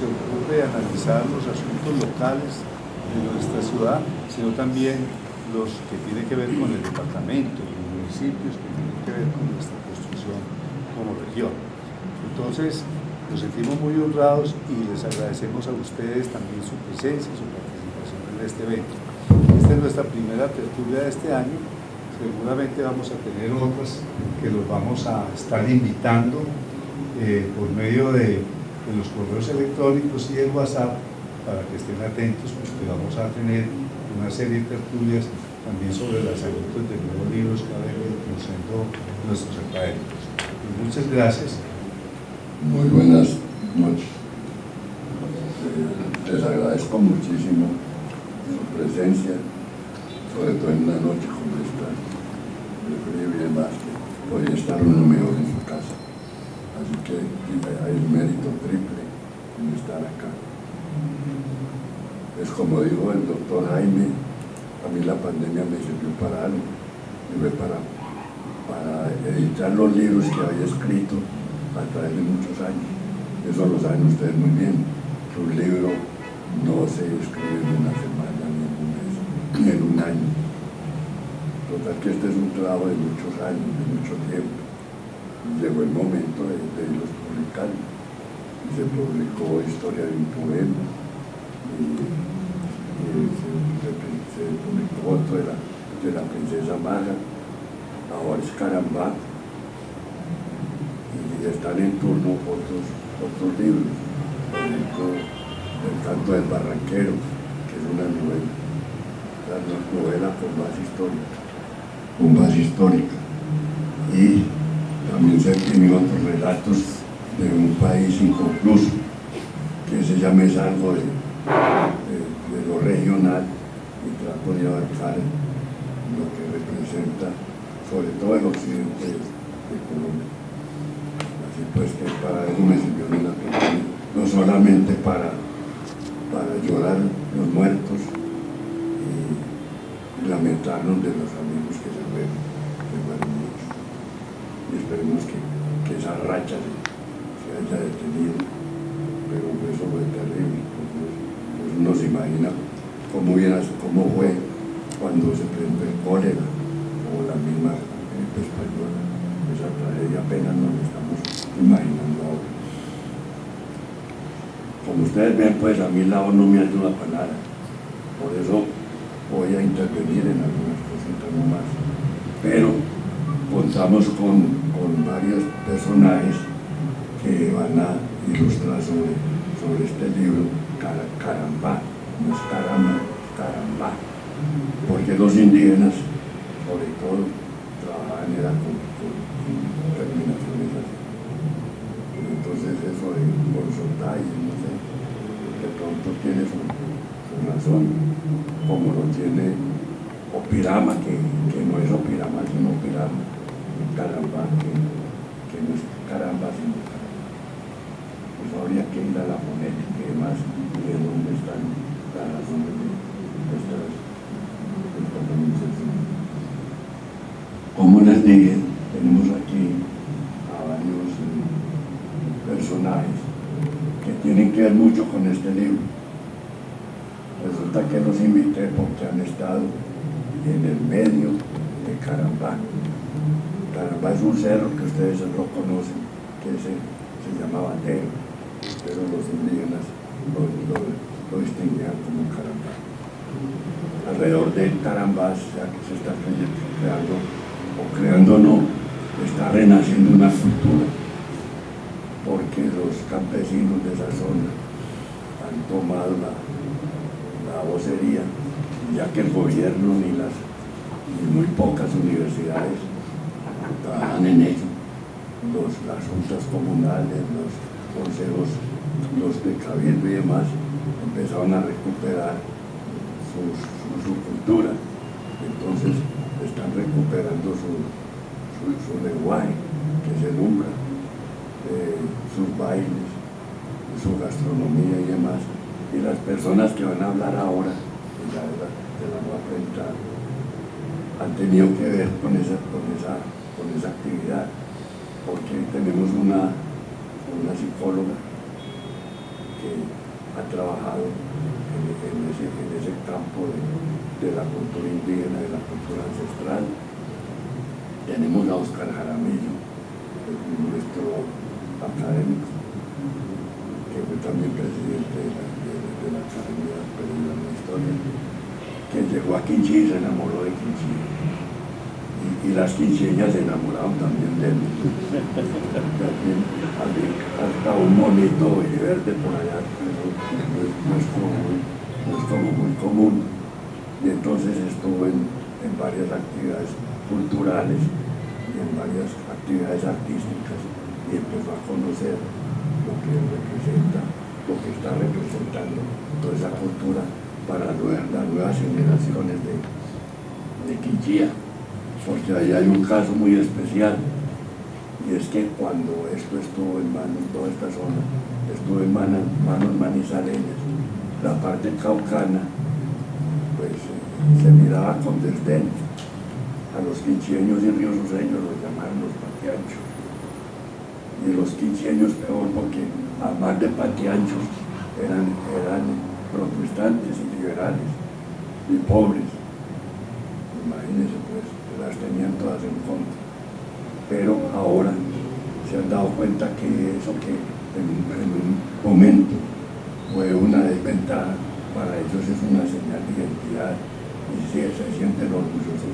se ocupe de analizar los asuntos locales de nuestra ciudad, sino también los que tienen que ver con el departamento, los municipios que tienen que ver con nuestra construcción como región. Entonces, nos sentimos muy honrados y les agradecemos a ustedes también su presencia y su participación en este evento. Esta es nuestra primera tertulia de este año. Seguramente vamos a tener otras que los vamos a estar invitando por medio de los correos electrónicos y el WhatsApp, para que estén atentos, porque vamos a tener una serie de tertulias también sobre lanzamientos de nuevos libros que van a ir conociendo nuestros académicos. Muchas gracias. Muy buenas noches. Les agradezco muchísimo su presencia, sobre todo en una noche como esta, de frío y demás, que podría estar uno mejor en su casa. Así que hay un mérito triple en estar acá. Es como dijo el doctor Jaime, a mí la pandemia me sirvió para algo, sirve para editar los libros que había escrito a través de muchos años. Eso lo saben ustedes muy bien, que un libro no se escribe en una semana, ni en un mes, ni en un año. Total que este es un trabajo de muchos años, de mucho tiempo. Llegó el momento de irlos publicando. Y se publicó Historia de un poema, se publicó otro de la princesa Maga, ahora es Carambá, y están en turno otros libros, por ejemplo, El canto del barranquero, que es una novela con base histórica, y también se tienen otros relatos de un país inconcluso, que se llama Es algo de lo regional, y trato de abarcar lo que representa sobre todo el occidente de Colombia. Así pues que para eso me sirvió en la película, no solamente para llorar los muertos y lamentarnos de los amigos que se fueron muchos. Y esperemos que esa racha se haya detenido, pero eso fue terrible. Pues uno se imagina cómo fue cuando se presentó el cólera o la misma gripe española. Esa tragedia apenas nos estamos imaginando ahora. Como ustedes ven, pues a mí la voz no me ayuda para nada. Por eso voy a intervenir en algunas cositas nomás. Pero contamos con varios personajes que van a ilustrar sobre este libro, Carambá, no es Caramba, Carambá, porque los indígenas, sobre todo, trabajaban con terminaciones así. Entonces eso de Bolsotay, no sé, de pronto tiene su razón, como lo tiene Opirama, que no es Opirama, sino Opirama, Carambá, que no es Caramba, sino Caramba. Pues habría que ir a la fonética y demás, y de dónde están las razones de estas pronunciaciones. Como les dije, tenemos aquí a varios personajes que tienen que ver mucho con este libro. Resulta que los invité porque han estado en el medio de Carambá. Carambá es un cerro que ustedes lo conocen, que se llama Bandero, pero los indígenas lo distinguían como Carambá. Alrededor del Carambá se está creando no, está renaciendo una cultura, porque los campesinos de esa zona han tomado la vocería, ya que el gobierno ni muy pocas universidades trabajan en ello. Las juntas comunales, los consejos, los de cabildo y demás, empezaron a recuperar su cultura. Entonces están recuperando su lenguaje, que es el umbra, sus bailes, su gastronomía y demás. Y las personas que van a hablar ahora, que ya se las voy a presentar, han tenido que ver con esa actividad, porque tenemos una psicóloga que ha trabajado en ese campo de la cultura indígena, de la cultura ancestral. Tenemos a Oscar Jaramillo, nuestro académico, que fue también presidente de la Academia Peruana de Historia, que llegó a Quinchí y se enamoró de Quinchí. Y las quinceañas se enamoraron también de él. Hasta un monito y verde por allá, pero no es como muy común. Y entonces estuvo en varias actividades culturales y en varias actividades artísticas y empezó a conocer lo que representa, lo que está representando toda esa cultura para las nuevas generaciones de Quinchía. Porque ahí hay un caso muy especial, y es que cuando esto estuvo en manos, toda esta zona estuvo en manos manizaleñas, la parte caucana, pues se miraba con desdén. A los quinchieños y riosuceños los llamaron los patianchos, y los quinchieños peor, porque además de patianchos eran protestantes y liberales y pobres. Imagínense, pues las tenían todas en contra, pero ahora se han dado cuenta que eso que en un momento fue una desventaja, para ellos es una señal de identidad y se sienten orgullosos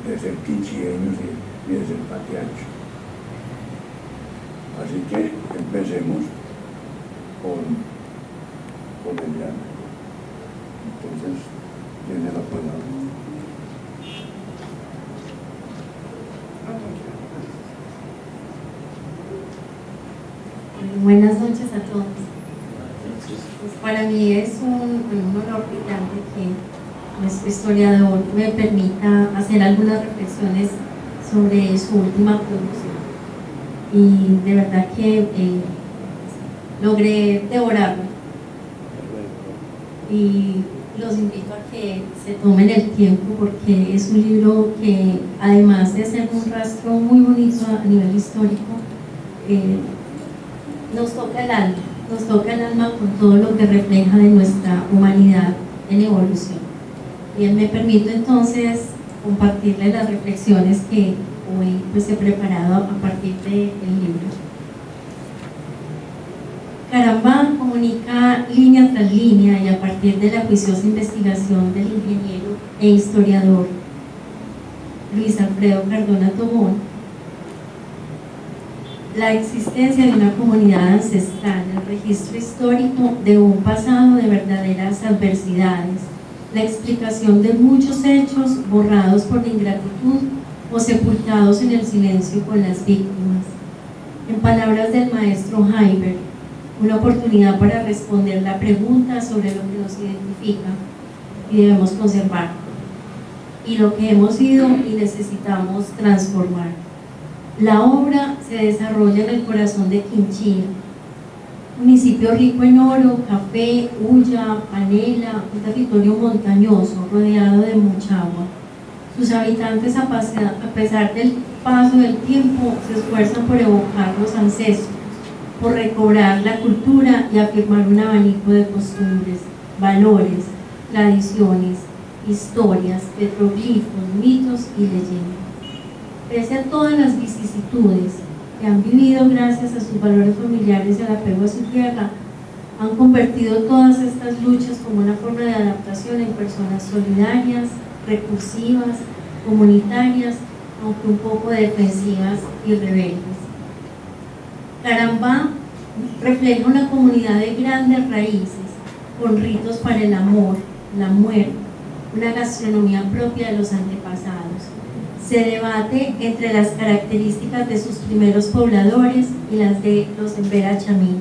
de ser quinchieños y de ser patianchos. Así que empecemos con Eliana. Entonces tiene la palabra. Buenas noches a todos. Pues para mí es un honor grande que nuestro historiador me permita hacer algunas reflexiones sobre su última producción. Y de verdad que logré devorarlo. Y los invito a que se tomen el tiempo, porque es un libro que, además de ser un rastro muy bonito a nivel histórico, nos toca el alma con todo lo que refleja de nuestra humanidad en evolución. Bien, me permito entonces compartirles las reflexiones que hoy pues he preparado a partir del libro. Carambá comunica línea tras línea, y a partir de la juiciosa investigación del ingeniero e historiador Luis Alfredo Cardona Tobón, la existencia de una comunidad ancestral, el registro histórico de un pasado de verdaderas adversidades, la explicación de muchos hechos borrados por la ingratitud o sepultados en el silencio con las víctimas. En palabras del maestro Heiberg, una oportunidad para responder la pregunta sobre lo que nos identifica y debemos conservar, y lo que hemos sido y necesitamos transformar. La obra se desarrolla en el corazón de Quinchía, municipio rico en oro, café, hulla, panela, un territorio montañoso rodeado de mucha agua. Sus habitantes, a pesar del paso del tiempo, se esfuerzan por evocar los ancestros, por recobrar la cultura y afirmar un abanico de costumbres, valores, tradiciones, historias, petroglifos, mitos y leyendas. Pese a todas las vicisitudes que han vivido gracias a sus valores familiares y al apego a su tierra, han convertido todas estas luchas como una forma de adaptación en personas solidarias, recursivas, comunitarias, aunque un poco defensivas y rebeldes. Carambá refleja una comunidad de grandes raíces, con ritos para el amor, la muerte, una gastronomía propia de los antepasados. Se debate entre las características de sus primeros pobladores y las de los Embera Chamí,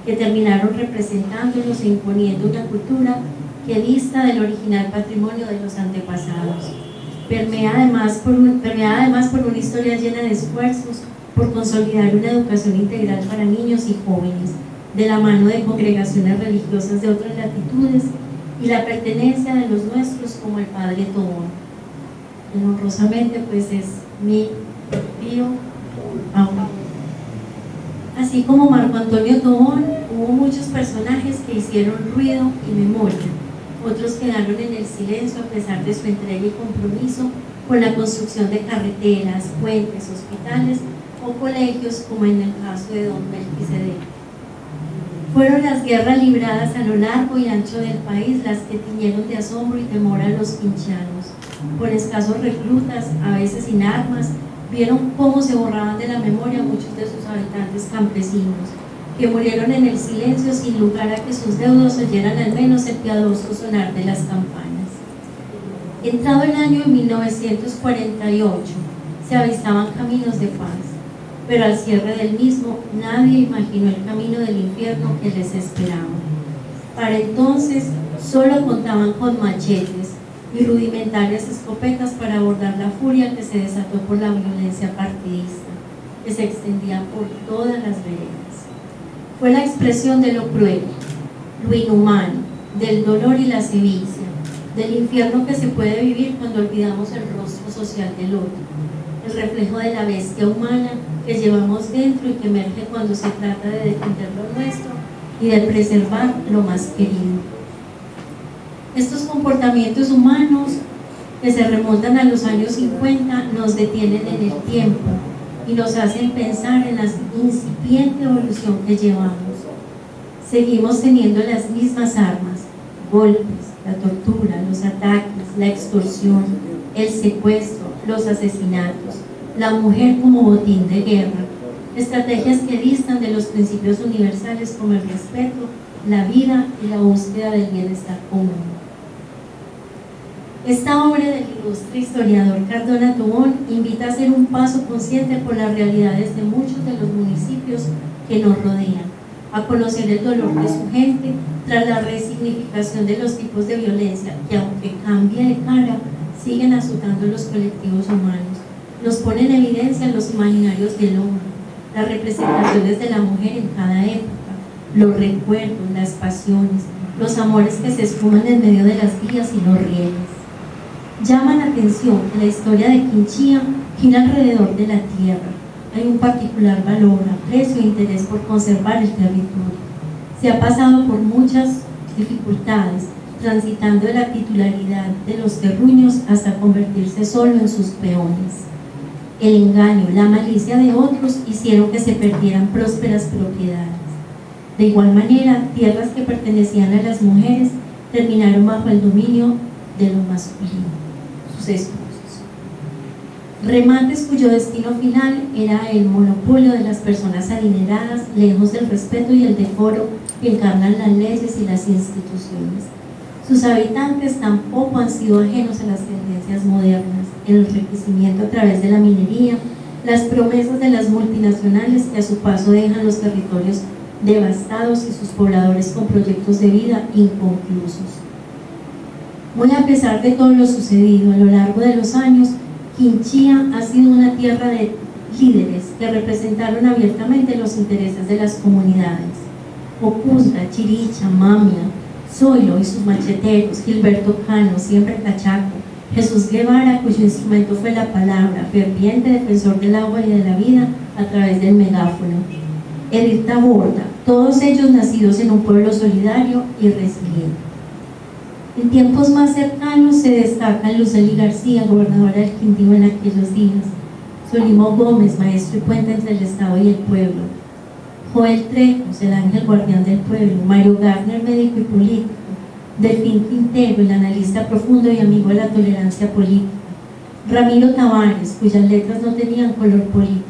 que terminaron representándolos e imponiendo una cultura que dista del original patrimonio de los antepasados. Permeada además por una historia llena de esfuerzos por consolidar una educación integral para niños y jóvenes, de la mano de congregaciones religiosas de otras latitudes y la pertenencia de los nuestros, como el padre Tobón. Honrosamente pues es mi tío abuelo. Así como Marco Antonio Tobón, Hubo muchos personajes que hicieron ruido y memoria, otros quedaron en el silencio a pesar de su entrega y compromiso con la construcción de carreteras, puentes, hospitales o colegios, como en el caso de don Melquisedec. Fueron las guerras libradas a lo largo y ancho del país las que tiñeron de asombro y temor a los quinchianos. Con escasos reclutas, a veces sin armas, vieron cómo se borraban de la memoria muchos de sus habitantes campesinos, que murieron en el silencio sin lugar a que sus deudos oyeran al menos el piadoso sonar de las campanas. Entrado el año de 1948, se avistaban caminos de paz, pero al cierre del mismo nadie imaginó el camino del infierno que les esperaba. Para entonces solo contaban con machetes y rudimentarias escopetas para abordar la furia que se desató por la violencia partidista, que se extendía por todas las veredas. Fue la expresión de lo cruel, lo inhumano, del dolor y la sevicia, del infierno que se puede vivir cuando olvidamos el rostro social del otro, el reflejo de la bestia humana que llevamos dentro y que emerge cuando se trata de defender lo nuestro y de preservar lo más querido. Estos comportamientos humanos que se remontan a los años 50 nos detienen en el tiempo y nos hacen pensar en la incipiente evolución que llevamos. Seguimos teniendo las mismas armas: golpes, la tortura, los ataques, la extorsión, el secuestro, los asesinatos, la mujer como botín de guerra, estrategias que distan de los principios universales como el respeto, la vida y la búsqueda del bienestar común. Esta obra del ilustre historiador Cardona Tobón invita a hacer un paso consciente por las realidades de muchos de los municipios que nos rodean, a conocer el dolor de su gente tras la resignificación de los tipos de violencia que, aunque cambie de cara, siguen azotando los colectivos humanos. Nos pone en evidencia los imaginarios del hombre, las representaciones de la mujer en cada época, los recuerdos, las pasiones, los amores que se esfuman en medio de las vías y los rieles. Llama la atención que la historia de Quinchía gira alrededor de la tierra. Hay un particular valor, aprecio e interés por conservar el territorio. Se ha pasado por muchas dificultades, transitando de la titularidad de los terruños hasta convertirse solo en sus peones. El engaño, la malicia de otros hicieron que se perdieran prósperas propiedades. De igual manera, tierras que pertenecían a las mujeres terminaron bajo el dominio de lo masculino, sus esposos. Remates cuyo destino final era el monopolio de las personas adineradas, lejos del respeto y el decoro que encarnan las leyes y las instituciones. Sus habitantes tampoco han sido ajenos a las tendencias modernas, el enriquecimiento a través de la minería, las promesas de las multinacionales que a su paso dejan los territorios devastados y sus pobladores con proyectos de vida inconclusos. Muy a pesar de todo lo sucedido a lo largo de los años, Quinchía ha sido una tierra de líderes que representaron abiertamente los intereses de las comunidades. Ocuzga, Chiricha, Mamia, Zoilo y sus macheteros, Gilberto Cano, siempre cachaco, Jesús Guevara, cuyo instrumento fue la palabra, ferviente defensor del agua y de la vida a través del megáfono, Edith Taborda, todos ellos nacidos en un pueblo solidario y resiliente. En tiempos más cercanos se destacan Lucely García, gobernadora del Quindío en aquellos días, Solimo Gómez, maestro y puente entre el Estado y el pueblo, Joel Trejos, el ángel guardián del pueblo, Mario Gardner, médico y político, Delfín Quintero, el analista profundo y amigo de la tolerancia política, Ramiro Tavares, cuyas letras no tenían color político.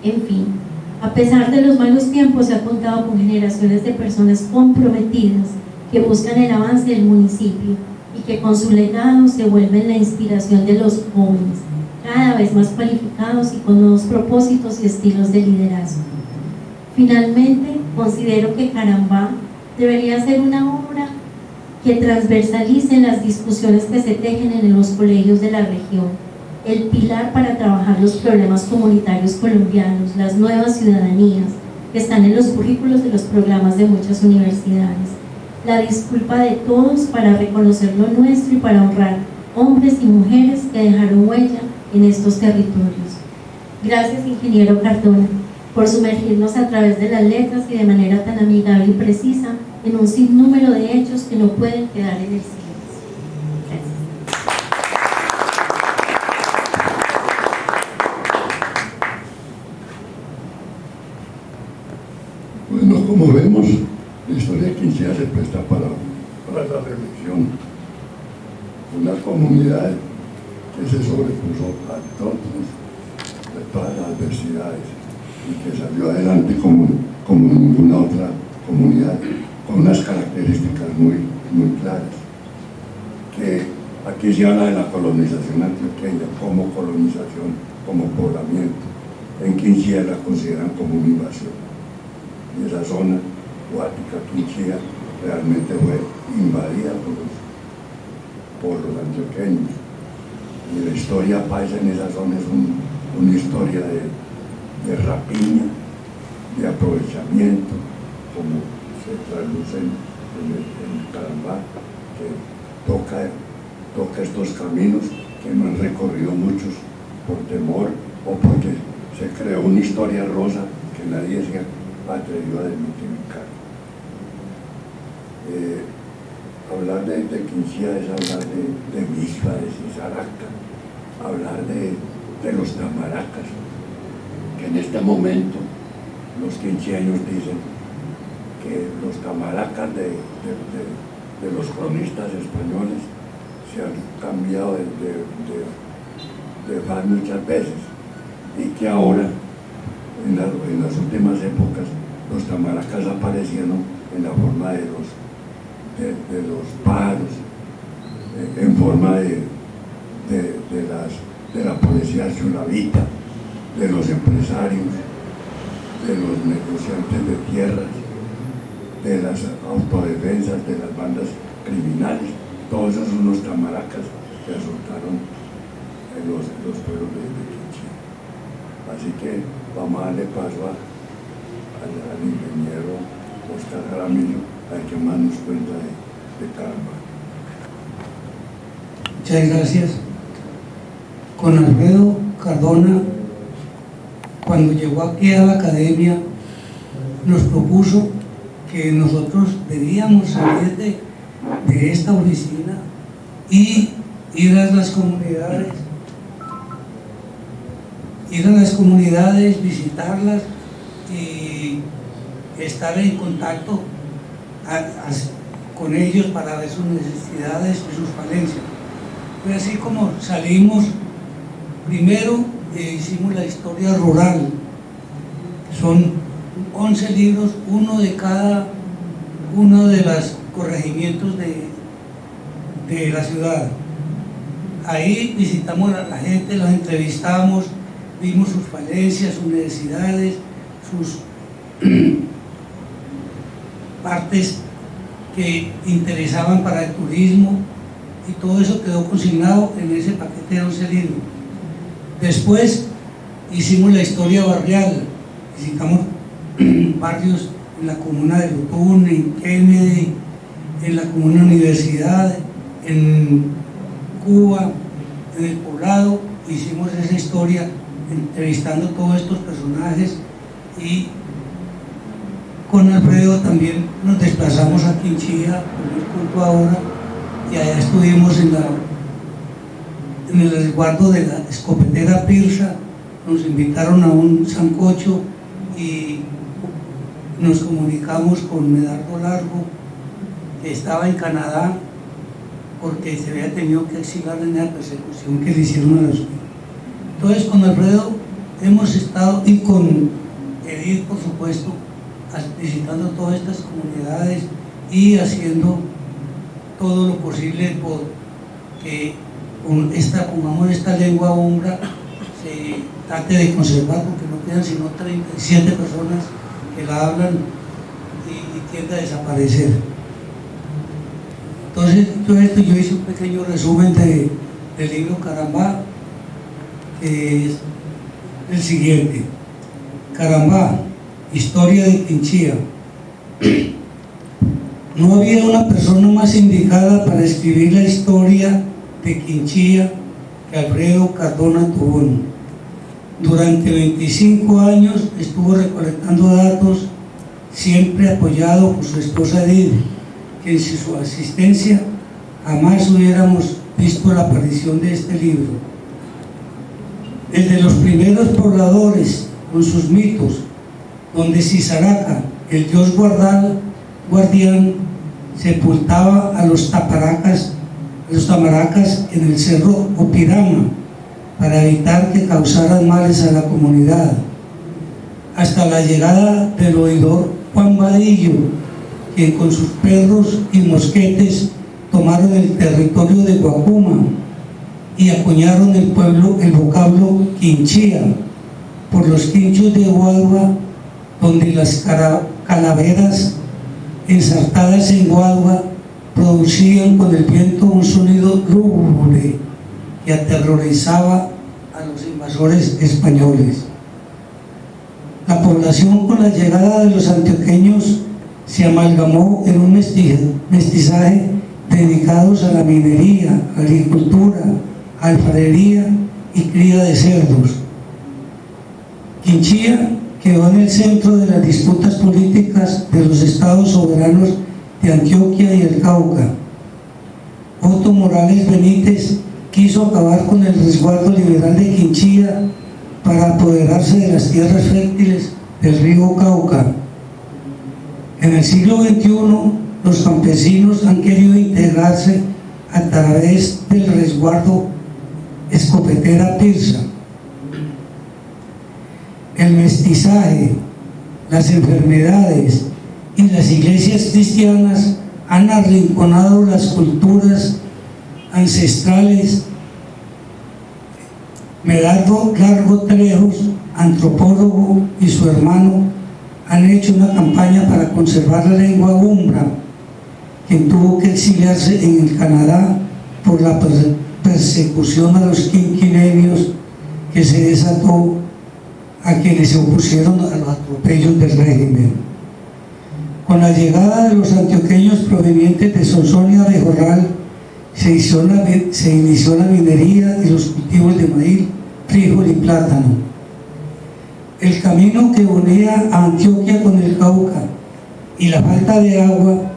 En fin, a pesar de los malos tiempos, se ha contado con generaciones de personas comprometidas que buscan el avance del municipio y que con su legado se vuelven la inspiración de los jóvenes, cada vez más cualificados y con nuevos propósitos y estilos de liderazgo. Finalmente, considero que Carambá debería ser una obra que transversalice las discusiones que se tejen en los colegios de la región, el pilar para trabajar los problemas comunitarios colombianos, las nuevas ciudadanías que están en los currículos de los programas de muchas universidades, la disculpa de todos para reconocer lo nuestro y para honrar hombres y mujeres que dejaron huella en estos territorios. Gracias, ingeniero Cardona. por sumergirnos a través de las letras y de manera tan amigable y precisa en un sinnúmero de hechos que no pueden quedar en el silencio. Gracias. Bueno, como vemos, la historia de Quinchía se presta para la reflexión. Una comunidad que se sobrepuso a todas las adversidades y que salió adelante como ninguna otra comunidad, con unas características muy claras. Que aquí se habla de la colonización antioqueña como colonización, como poblamiento. En Quinchía la consideran como una invasión. Y esa zona, Guática, Quinchía, realmente fue invadida por los antioqueños. Y la historia paisa en esa zona es una historia de rapiña, de aprovechamiento, como se traduce en Carambá, que toca estos caminos que no han recorrido muchos por temor o porque se creó una historia rosa que nadie se atrevió a desmitificar. Hablar de Quinchía es hablar de Mixpa, de Cisaraca, hablar de los tamaracas, que en este momento los quinchiaños dicen que los tamaracas de los cronistas españoles se han cambiado de faz muchas veces y que ahora, en las últimas épocas, los tamaracas aparecieron en la forma de los pájaros, en forma de la policía chulavita, de los empresarios, de los negociantes de tierras, de las autodefensas, de las bandas criminales. Todos esos son los tamaracas que azotaron en los pueblos de Quinchía. Así que vamos a darle paso al ingeniero Oscar Jaramillo, a ver qué más nos cuenta de Carambá. Muchas gracias. Con Alfredo Cardona, cuando llegó aquí a la academia, nos propuso que nosotros debíamos salir de esta oficina y ir a las comunidades, visitarlas y estar en contacto con ellos para ver sus necesidades y sus falencias. Fue así como salimos. Primero hicimos la historia rural. Son 11 libros, uno de cada uno de los corregimientos de la ciudad. Ahí visitamos a la gente, los entrevistamos, vimos sus falencias, sus necesidades, sus partes que interesaban para el turismo, y todo eso quedó consignado en ese paquete de 11 libros. Después hicimos la historia barrial, visitamos barrios en la comuna de Lutún, en Kennedy, en la comuna Universidad, en Cuba, en el Poblado. Hicimos esa historia entrevistando a todos estos personajes, y con Alfredo también nos desplazamos a Quinchía, como les cuento ahora, y allá estuvimos en el resguardo de la escopetera Pirsa. Nos invitaron a un sancocho y nos comunicamos con Medardo Largo, que estaba en Canadá porque se había tenido que exilar en la persecución que le hicieron a los suyos. Entonces con Alfredo hemos estado, y con Edith por supuesto, visitando todas estas comunidades y haciendo todo lo posible por que pongamos esta lengua umbra se trate de conservar, porque no quedan sino 37 personas que la hablan y tiende a desaparecer. Entonces, yo hice un pequeño resumen del libro Carambá, que es el siguiente. Carambá, historia de Quinchía. No había una persona más indicada para escribir la historia de Quinchía que Alfredo Cardona Tubón. Durante 25 años estuvo recolectando datos, siempre apoyado por su esposa Edith, que sin su asistencia jamás hubiéramos visto la aparición de este libro. Desde los primeros pobladores, con sus mitos, donde Sisaraca, el dios guardián, sepultaba a los tamaracas en el cerro Opirama para evitar que causaran males a la comunidad, hasta la llegada del oidor Juan Vadillo, quien con sus perros y mosquetes tomaron el territorio de Guacuma y acuñaron el vocablo quinchía, por los quinchos de Guadua, donde las calaveras ensartadas en Guadua producían con el viento un sonido lúgubre que aterrorizaba a los invasores españoles. La población, con la llegada de los antioqueños, se amalgamó en un mestizaje dedicados a la minería, agricultura, alfarería y cría de cerdos. Quinchía quedó en el centro de las disputas políticas de los estados soberanos de Antioquia y el Cauca. Otto Morales Benítez quiso acabar con el resguardo liberal de Quinchía para apoderarse de las tierras fértiles del río Cauca. En el siglo XXI, los campesinos han querido integrarse a través del resguardo Escopetera Pirsa. El mestizaje, las enfermedades y las iglesias cristianas han arrinconado las culturas ancestrales. Medardo Largo Trejos, antropólogo, y su hermano han hecho una campaña para conservar la lengua umbra, quien tuvo que exiliarse en el Canadá por la persecución a los quinquilenios que se desató a quienes se opusieron a los atropellos del régimen. Con la llegada de los antioqueños provenientes de Sonsonia de Jorral, se inició la minería y los cultivos de maíz, frijol y plátano. El camino que unía a Antioquia con el Cauca y la falta de agua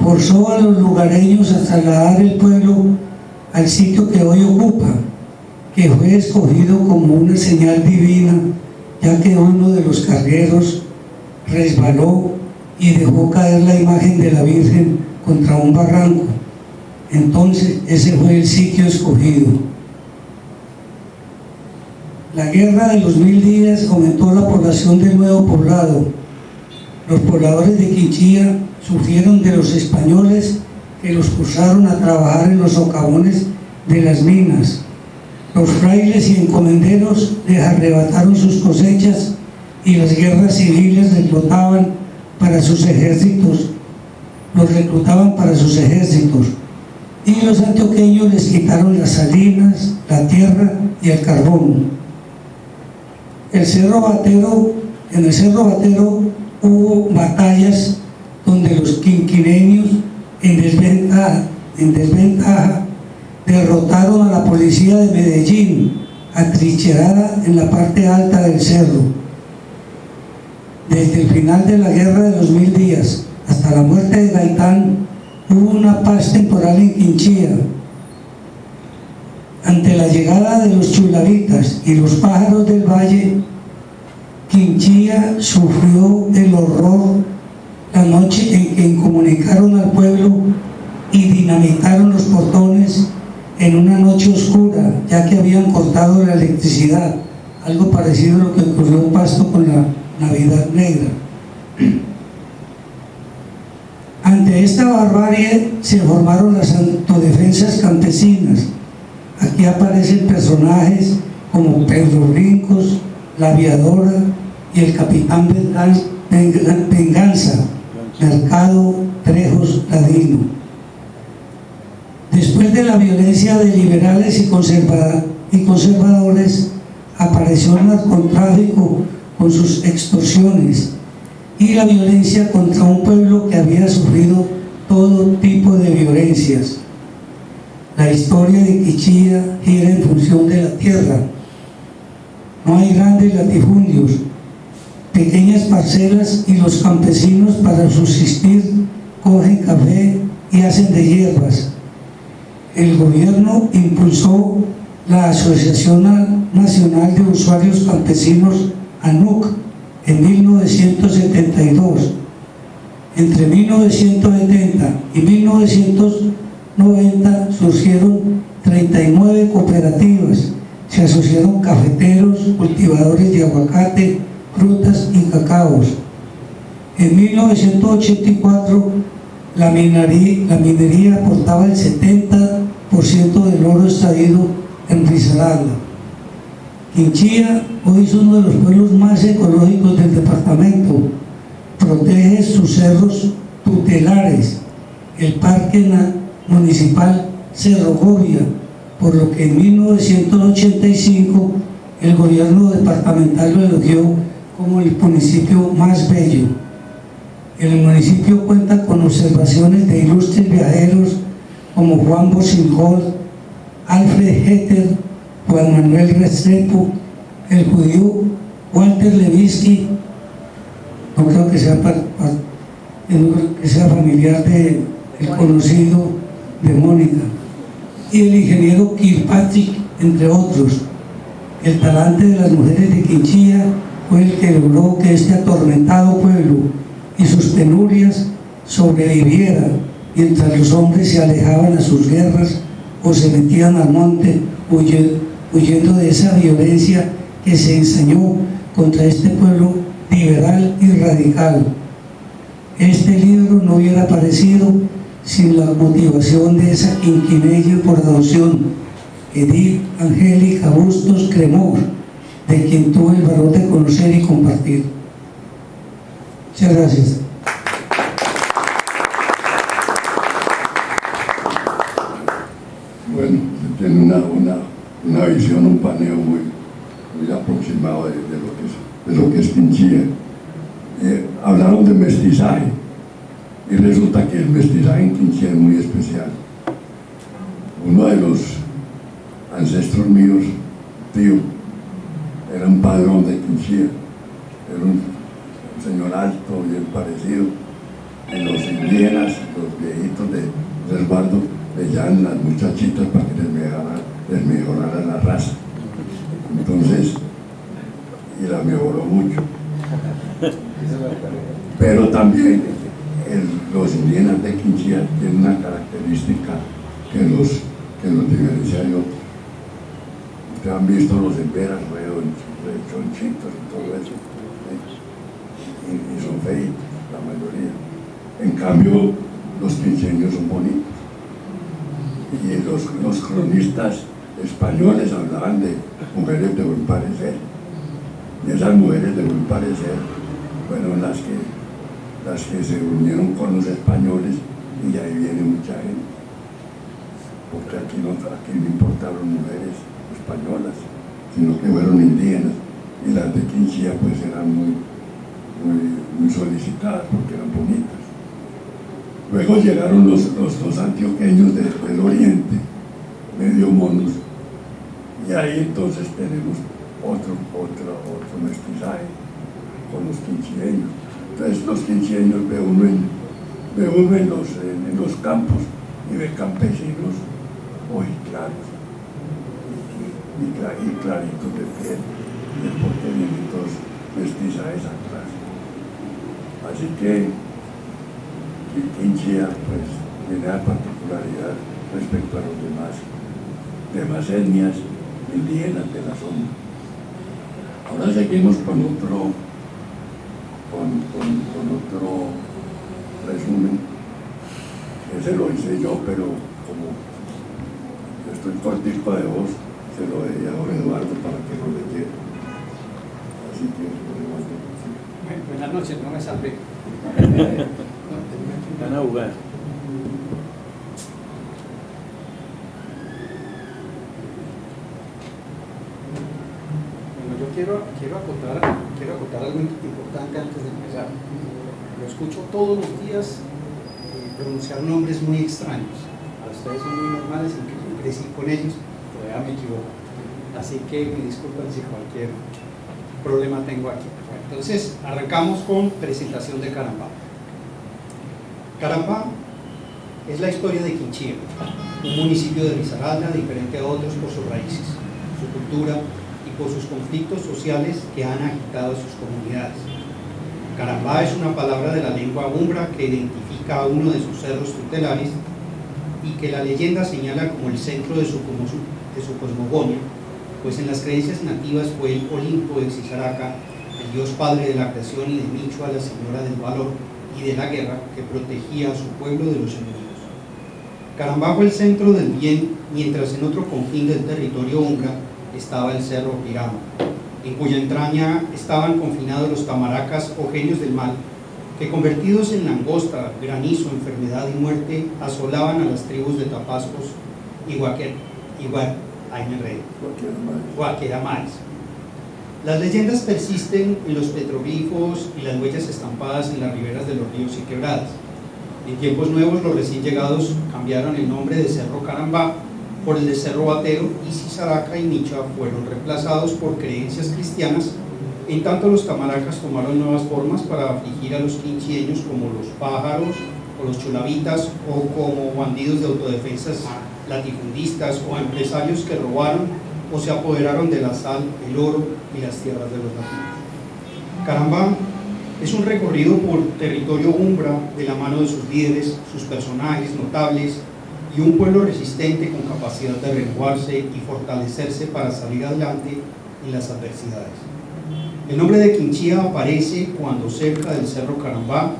forzó a los lugareños a trasladar el pueblo al sitio que hoy ocupa, que fue escogido como una señal divina, ya que uno de los cargueros resbaló y dejó caer la imagen de la Virgen contra un barranco. Entonces ese fue el sitio escogido. La guerra de los 1000 días aumentó la población del nuevo poblado. Los pobladores de Quinchía sufrieron de los españoles que los forzaron a trabajar en los socavones de las minas. Los frailes y encomenderos les arrebataron sus cosechas y las guerras civiles los reclutaban para sus ejércitos. Y los antioqueños les quitaron las salinas, la tierra y el carbón. En el Cerro Batero hubo batallas donde los quinquilenios, en desventaja, derrotaron a la policía de Medellín, atrincherada en la parte alta del cerro. Desde el final de la guerra de los 1000 días hasta la muerte de Gaitán, hubo una paz temporal en Quinchía. Ante la llegada de los chulavitas y los pájaros del valle, Quinchía sufrió el horror la noche en que incomunicaron al pueblo y dinamitaron los portones en una noche oscura, ya que habían cortado la electricidad, algo parecido a lo que ocurrió en Pasto con la Navidad Negra. Ante esta barbarie se formaron las autodefensas campesinas. Aquí aparecen personajes como Pedro Brincos, la aviadora y el capitán Venganza, Mercado Trejos Ladino. Después de la violencia de liberales y conservadores, apareció el narcotráfico con sus extorsiones y la violencia contra un pueblo que había sufrido todo tipo de violencias. La historia de Quinchía gira en función de la tierra. No hay grandes latifundios, pequeñas parcelas, y los campesinos para subsistir cogen café y hacen de hierbas. El gobierno impulsó la Asociación Nacional de Usuarios Campesinos, ANUC, en 1972. Entre 1970 y 1990 surgieron 39 cooperativas. Se asociaron cafeteros, cultivadores de aguacate, frutas y cacaos. En 1984, la minería aportaba el 70% del oro extraído en Risaralda. Quinchía hoy es uno de los pueblos más ecológicos del departamento. Protege sus cerros tutelares, el Parque Municipal Cerro Govia, por lo que en 1985 el gobierno departamental lo elogió como el municipio más bello. El municipio cuenta con observaciones de ilustres viajeros como Juan Boschingol, Alfred Hetter, Juan Manuel Restrepo, el judío Walter Levinsky, no creo que sea familiar del conocido de Mónica, y el ingeniero Kirkpatrick, entre otros. El talante de las mujeres de Quinchía fue el que logró que este atormentado pueblo y sus penurias sobreviviera, mientras los hombres se alejaban a sus guerras o se metían al monte huyendo de esa violencia que se ensañó contra este pueblo liberal y radical. Este libro no hubiera aparecido sin la motivación de esa quinquineya por adopción, Edith Angélica Bustos Cremor, de quien tuve el valor de conocer y compartir. Muchas gracias. Bueno, tiene una visión, un paneo muy aproximado de lo que es Quinchía. Hablaron de mestizaje, y resulta que el mestizaje en Quinchía es muy especial. Uno de los ancestros míos, tío, era un padrón de Quinchía, era un señor alto, bien parecido, y los indígenas, los viejitos de resguardo, le llaman las muchachitas para que les mejorara la raza. Entonces, y la mejoró mucho. Pero también los indígenas de Quinchía tienen una característica que los diferencia de otros. Ustedes han visto los emberas, chonchitos y todo eso, y son feitos, la mayoría. En cambio, los quincheños son bonitos. Y los cronistas españoles hablaban de mujeres de buen parecer. Y esas mujeres de buen parecer fueron las que se unieron con los españoles, y ahí viene mucha gente. Porque aquí no importaron mujeres españolas, sino que fueron indígenas, y las de Quinchía pues eran muy solicitadas porque eran bonitas. Luego llegaron los antioqueños del oriente, medio monos, y ahí entonces tenemos otro mestizaje con los quinchieños. Entonces los quinchieños ve uno en los campos y ve campesinos muy claros y claritos de piel, y es porque vienen todos mestizajes atrás. Así que Quinchía pues tiene la particularidad respecto a los demás etnias indígenas de la zona. Ahora seguimos con otro resumen. Ese lo hice yo, pero como estoy cortico de voz, se lo dejé a Eduardo para que lo leyera. Así que buenas noches, no me salve. Van a jugar. Bueno, yo quiero acotar algo importante antes de empezar. Lo escucho todos los días pronunciar nombres muy extraños. Para ustedes son muy normales, incluso crecí con ellos, todavía me equivoco. así que me disculpan si cualquier problema tengo aquí. Bueno, entonces arrancamos con presentación de Carambá. Carambá es la historia de Quinchía, un municipio de Risaralda diferente a otros por sus raíces, su cultura y por sus conflictos sociales que han agitado sus comunidades. Carambá es una palabra de la lengua umbra que identifica a uno de sus cerros tutelares y que la leyenda señala como el centro de su cosmogonía, pues en las creencias nativas fue el Olimpo de Sisaraca, el dios padre de la creación, y de Michua, la señora del valor y de la guerra, que protegía a su pueblo de los enemigos. Carambá fue el centro del bien, mientras en otro confín del territorio umbra estaba el cerro Pirama, en cuya entraña estaban confinados los tamaracas o genios del mal, que convertidos en langosta, granizo, enfermedad y muerte, asolaban a las tribus de Tapascos y Guaqueramares. Las leyendas persisten en los petroglifos y las huellas estampadas en las riberas de los ríos y quebradas. En tiempos nuevos, los recién llegados cambiaron el nombre de Cerro Carambá por el de Cerro Batero, y Sisaraca y Michua fueron reemplazados por creencias cristianas, en tanto los tamaracas tomaron nuevas formas para afligir a los quinchieños, como los pájaros o los chulavitas, o como bandidos de autodefensas latifundistas o empresarios que robaron o se apoderaron de la sal, el oro y las tierras de los nativos. Carambá es un recorrido por territorio umbra de la mano de sus líderes, sus personajes notables y un pueblo resistente con capacidad de renovarse y fortalecerse para salir adelante en las adversidades. El nombre de Quinchía aparece cuando, cerca del cerro Carambá,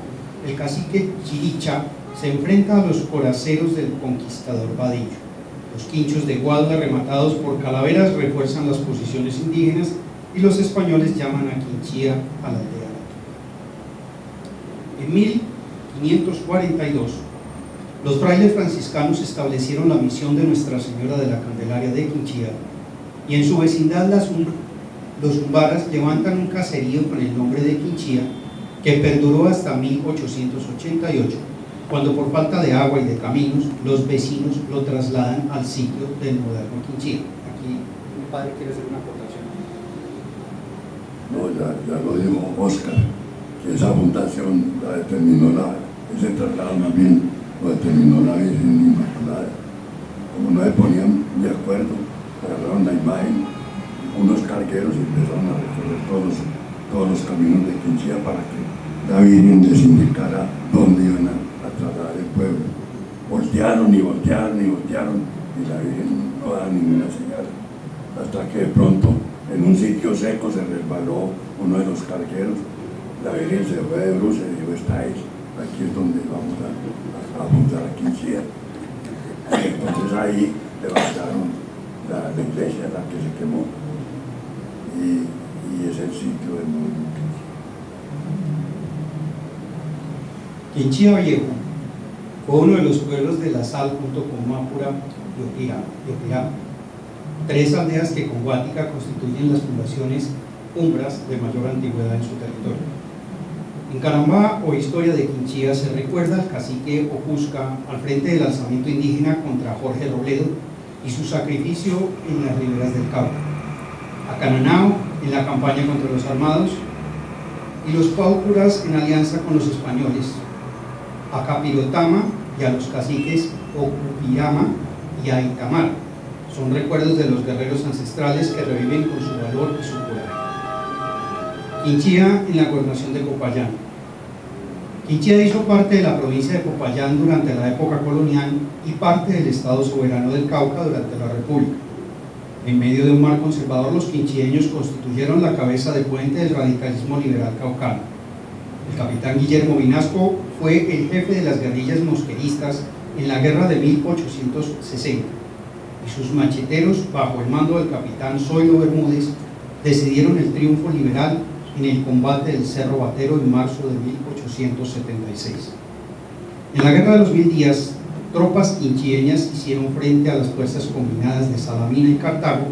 el cacique Chiricha se enfrenta a los coraceros del conquistador Vadillo. Los quinchos de guadua rematados por calaveras refuerzan las posiciones indígenas y los españoles llaman a Quinchía a la aldea. En 1542, los frailes franciscanos establecieron la misión de Nuestra Señora de la Candelaria de Quinchía, y en su vecindad los umbaras levantan un caserío con el nombre de Quinchía, que perduró hasta 1888, cuando por falta de agua y de caminos, los vecinos lo trasladan al sitio del moderno Quinchía. Aquí mi padre quiere hacer una aportación. No, ya lo dijo Oscar, que esa fundación la determinó ese traslado más bien lo determinó la Virgen Inmaculada. Como no se ponían de acuerdo, agarraron la imagen, unos cargueros, y empezaron a recorrer todos los caminos de Quinchía para que la Virgen les indicara dónde iban a trasladar el pueblo. Voltearon y voltearon y voltearon, y la Virgen no daba ninguna señal, hasta que de pronto en un sitio seco se resbaló uno de los cargueros. La Virgen se fue de bruces y dijo: esta es, aquí es donde vamos a juntar a Quinchía. Entonces ahí levantaron la iglesia, la que se quemó, y es el sitio del mundo. Quinchía Viejo fue uno de los pueblos de la sal junto con Mápura y Opirama, tres aldeas que con Guática constituyen las fundaciones umbras de mayor antigüedad en su territorio. En Carambá, o historia de Quinchía, se recuerda al cacique Ojusca al frente del alzamiento indígena contra Jorge Robledo y su sacrificio en las riberas del Cauca, a Cananao en la campaña contra los armados, y los Paucuras en alianza con los españoles, a Capirotama y a los caciques Ocupirama y a Itamar. Son recuerdos de los guerreros ancestrales que reviven con su valor y su coraje. Quinchía en la gobernación de Popayán. Quinchía hizo parte de la provincia de Popayán durante la época colonial y parte del Estado soberano del Cauca durante la República. En medio de un mar conservador, los quinchieños constituyeron la cabeza de puente del radicalismo liberal caucano. El capitán Guillermo Vinasco fue el jefe de las guerrillas mosqueristas en la guerra de 1860, y sus macheteros, bajo el mando del capitán Zoilo Bermúdez, decidieron el triunfo liberal en el combate del Cerro Batero en marzo de 1876. En la Guerra de los 1000 días, tropas quinchieñas hicieron frente a las fuerzas combinadas de Salamina y Cartago,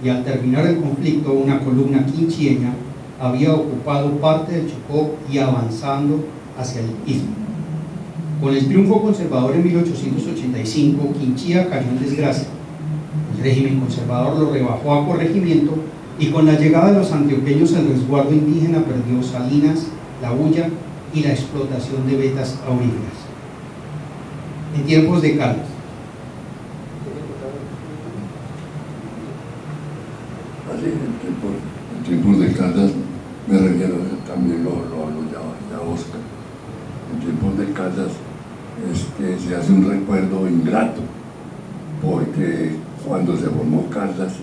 y al terminar el conflicto, una columna quinchieña había ocupado parte del Chocó y avanzando hacia el istmo. Con el triunfo conservador en 1885, Quinchía cayó en desgracia. El el régimen conservador lo rebajó a corregimiento y con la llegada de los antioqueños el resguardo indígena perdió salinas, la hulla y la explotación de vetas auríferas. En tiempos de Caldas. Así, en tiempos de Caldas, me refiero también lo ya Oscar. En tiempos de Caldas se hace un recuerdo ingrato, porque cuando se formó Caldas,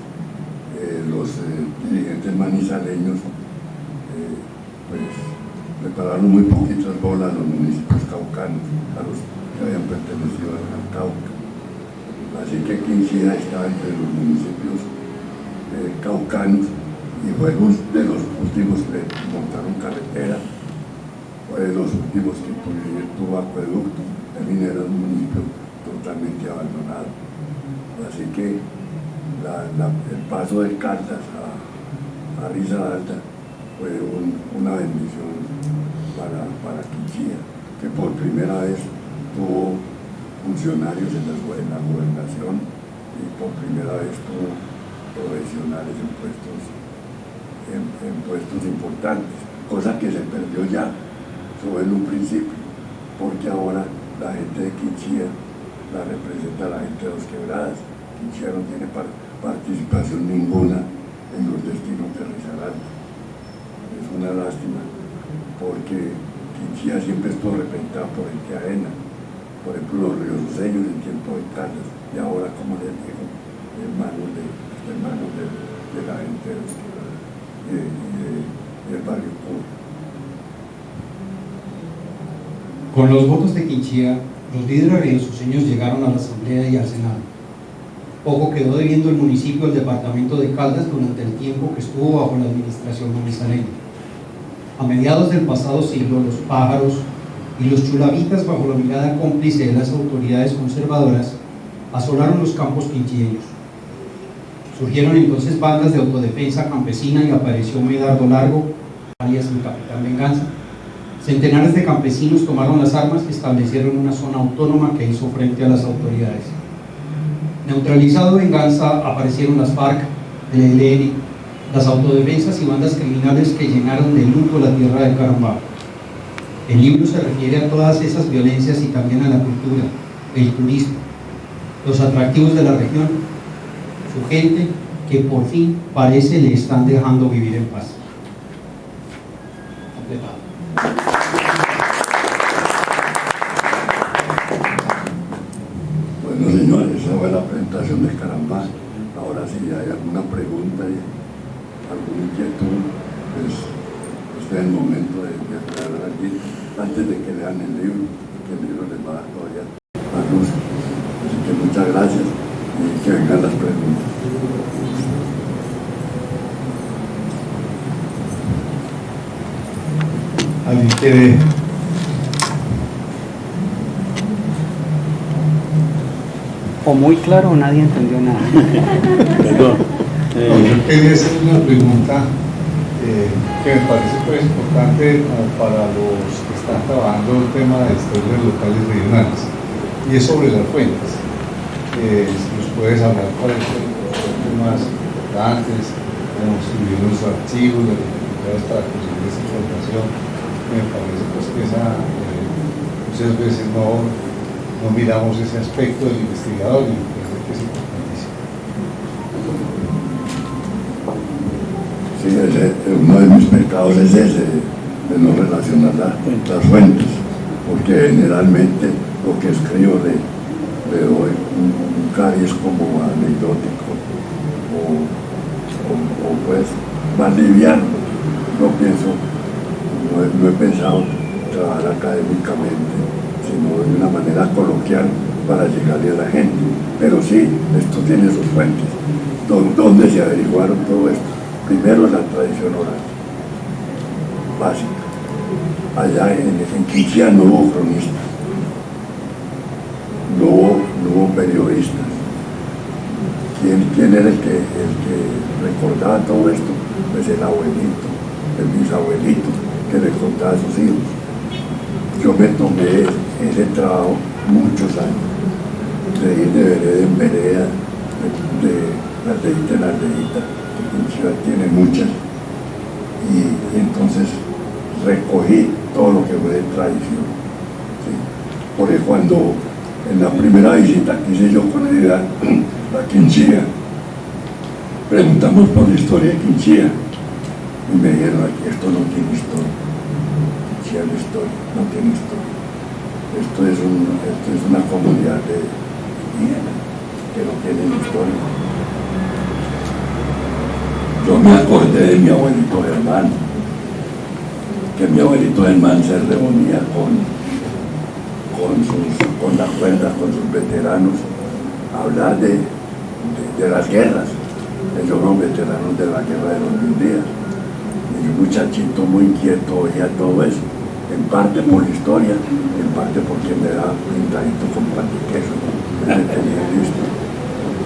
los dirigentes manizaleños pues prepararon muy poquitas bolas a los municipios caucanos, a los que habían pertenecido al Cauca. Así que Quinchía estaba entre los municipios caucanos y fue uno de los últimos que montaron carretera, fue de los últimos que tuvo acueducto. También era un municipio totalmente abandonado. Así que el paso de Caldas a Risaralda fue una bendición para Quinchía, que por primera vez tuvo funcionarios en la gobernación y por primera vez tuvo profesionales en puestos importantes, cosa que se perdió ya, sobre en un principio, porque ahora la gente de Quinchía la representa la gente de Dos Quebradas. Quinchía no tiene participación ninguna en los destinos de Risaralda. Es una lástima, porque Quinchía siempre estuvo representada por el Arena, por ejemplo los rioseños en tiempo de Caldas, y ahora, como les digo, hermanos de la gente de Dos Quebradas y del barrio Puro. Con los votos de Quinchía, los líderes riosuceños llegaron a la Asamblea y al Senado. Poco quedó debiendo el municipio al departamento de Caldas durante el tiempo que estuvo bajo la administración manizaleña. A mediados del pasado siglo, los pájaros y los chulavitas, bajo la mirada cómplice de las autoridades conservadoras, asolaron los campos quinchieños. Surgieron entonces bandas de autodefensa campesina y apareció Medardo Largo, alias el Capitán Venganza. Centenares de campesinos tomaron las armas y establecieron una zona autónoma que hizo frente a las autoridades. Neutralizado Venganza, aparecieron las FARC, el ELN, las autodefensas y bandas criminales que llenaron de luto la tierra de Carambao. El libro se refiere a todas esas violencias y también a la cultura, el turismo, los atractivos de la región, su gente que por fin parece le están dejando vivir en paz. Completado. Bueno, señores, esa fue la presentación de Carambá. Ahora si hay alguna pregunta y alguna inquietud, pues este es el momento de aclarar aquí, antes de que lean el libro, porque el libro les va a dar todavía más luz. Así que muchas gracias y que vengan las preguntas. ¿Alguien quiere? O muy claro o nadie entendió nada. Perdón. Yo quería hacer una pregunta que me parece pues importante como para los que están trabajando el tema de historias locales regionales, y es sobre las fuentes. Si nos puedes hablar cuáles son los temas importantes, cómo escribir los archivos, las dificultades para conseguir esa información. Me parece pues que muchas veces no miramos ese aspecto del investigador y creo que es importantísimo. Sí, uno de mis pecados es ese, de no relacionar las fuentes, porque generalmente lo que escribo le doy un cariz como anecdótico o pues más liviano. No pienso, no he pensado trabajar académicamente, sino de una manera coloquial para llegarle a la gente. Pero sí, esto tiene sus fuentes, donde se averiguaron todo esto. Primero la tradición oral, básica. Allá en Quinchía no hubo cronistas, no hubo periodistas. ¿Quién era el que recordaba todo esto? Pues el abuelito, el bisabuelito, que le contaba a sus hijos. Yo me tomé ese trabajo muchos años, de ir de vereda en vereda, la aldeíta, que Quinchía tiene muchas, y entonces recogí todo lo que fue de tradición, ¿sí? Porque cuando en la primera visita que hice yo con ella a Quinchía, preguntamos por la historia de Quinchía y me dijeron: aquí esto no tiene historia, Quinchía no historia, no tiene historia. Esto es una comunidad de indígenas que no tienen historia. Yo me acordé de mi abuelito Germán, que mi abuelito Germán se reunía con la cuerda, con sus veteranos, a hablar de las guerras. Ellos fueron veteranos de la guerra de los 1000 días. Y un muchachito muy inquieto oía todo eso, en parte por la historia, en parte porque me da pintadito con pan de queso, me tenía listo.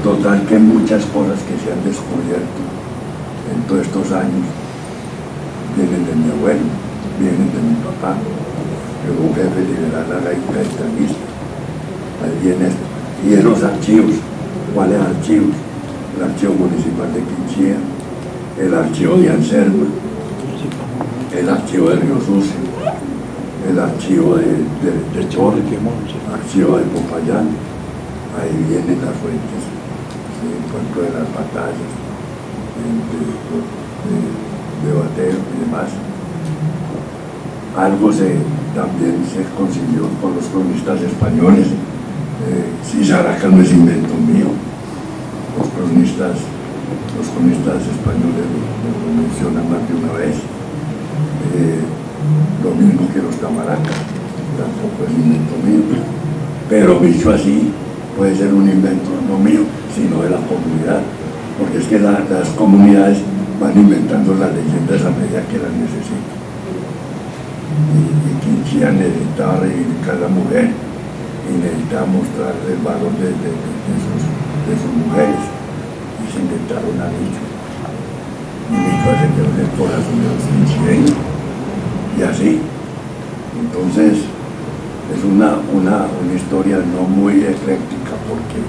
Total que muchas cosas que se han descubierto en todos estos años vienen de mi abuelo, vienen de mi papá, que fue un jefe liberal a la capitalista. Ahí viene esto. Y en los archivos, ¿cuáles archivos? El archivo municipal de Quinchía, el archivo de Anserma, el archivo de Río Sucio, el archivo de Chorro, el archivo de Popayán. Ahí vienen las fuentes, ¿sí? Por ejemplo, de las batallas, de Batero y demás. Algo también se consiguió con los cronistas españoles. Si Saraca no es invento mío, los cronistas españoles lo mencionan más de una vez. Lo mismo que los Tamaracas, tampoco es invento mío, pero dicho así puede ser un invento no mío, sino de la comunidad, porque es que las comunidades van inventando las leyendas a medida que las necesitan. Y Quinchía necesitaba reivindicar a la mujer y necesitaba mostrar el valor de sus mujeres, y se inventaron a Nicho. Y Nicho hace que el corazón de los quinchieños, y así. Entonces es una historia no muy ecléctica, porque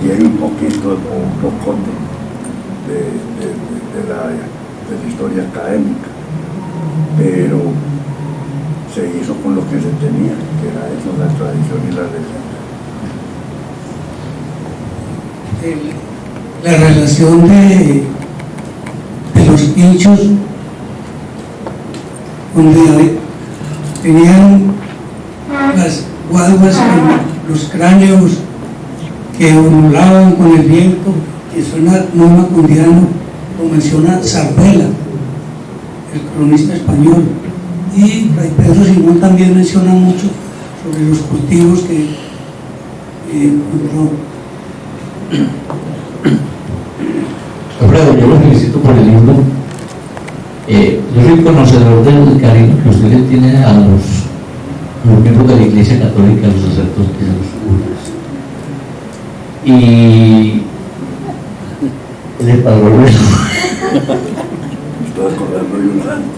viene un poquito o un pocote de la historia académica, pero se hizo con lo que se tenía, que era eso, la tradición y la leyenda. La relación de los pinchos, donde tenían las guaduas con los cráneos que ondulaban con el viento, que suena muy macundiano, lo menciona Zarzuela, el cronista español, y Fray Pedro Simón también menciona mucho sobre los cultivos que encontró. Alfredo, yo lo felicito por el libro. Yo soy conocedor del cariño que usted le tiene a los miembros de la Iglesia Católica, a los sacerdotes, a los curas. Y él es padre bueno. Estoy acordando de un santo.